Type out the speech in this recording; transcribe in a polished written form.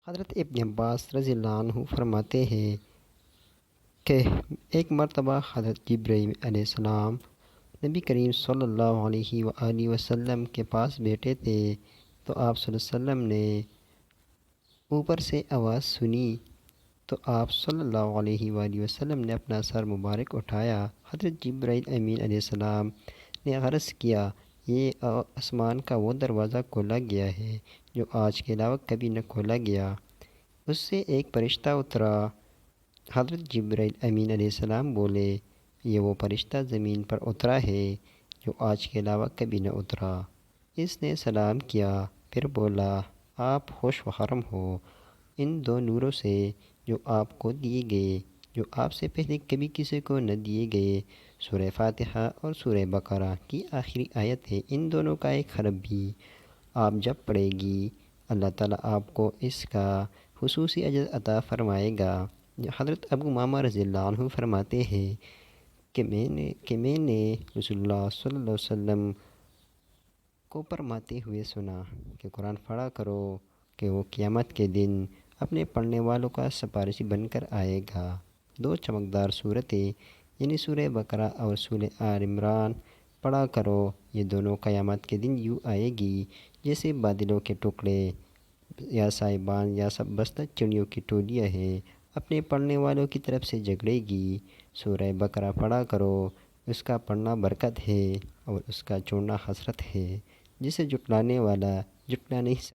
حضرت ابن عباس رضی اللہ عنہ فرماتے ہیں کہ ایک مرتبہ حضرت جبرائیل علیہ السلام نبی کریم صلی اللہ علیہ وآلہ وسلم کے پاس بیٹھے تھے تو آپ صلی اللہ علیہ وسلم نے اوپر سے آواز سنی تو آپ صلی اللہ علیہ وآلہ وسلم نے اپنا سر مبارک اٹھایا۔ حضرت جبرائیل امین علیہ السلام نے عرض کیا، یہ آسمان کا وہ دروازہ کھولا گیا ہے جو آج کے علاوہ کبھی نہ کھولا گیا۔ اس سے ایک فرشتہ اترا۔ حضرت جبرائیل امین علیہ السلام بولے، یہ وہ فرشتہ زمین پر اترا ہے جو آج کے علاوہ کبھی نہ اترا۔ اس نے سلام کیا، پھر بولا، آپ خوش و خرم ہو ان دو نوروں سے جو آپ کو دیے گئے، جو آپ سے پہلے کبھی کسی کو نہ دیے گئے۔ سورہ فاتحہ اور سورہ بقرہ کی آخری آیت ہے۔ ان دونوں کا ایک حرف بھی آپ جب پڑھے گی، اللہ تعالیٰ آپ کو اس کا خصوصی اجر عطا فرمائے گا۔ حضرت ابو امامہ رضی اللہ عنہ فرماتے ہیں کہ میں نے رسول اللہ صلی اللہ علیہ وسلم کو فرماتے ہوئے سنا کہ قرآن پڑھا کرو کہ وہ قیامت کے دن اپنے پڑھنے والوں کا سفارشی بن کر آئے گا۔ دو چمکدار صورتیں یعنی سورہ بقرہ اور سورہ آل عمران پڑھا کرو، یہ دونوں قیامت کے دن یوں آئے گی جیسے بادلوں کے ٹکڑے یا صاحبان یا سب بستہ چڑیوں کی ٹولیاں ہیں، اپنے پڑھنے والوں کی طرف سے جھگڑے گی۔ سورہ بقرہ پڑھا کرو، اس کا پڑھنا برکت ہے اور اس کا چھوڑنا حسرت ہے، جسے جھٹلانے والا جھٹلا نہیں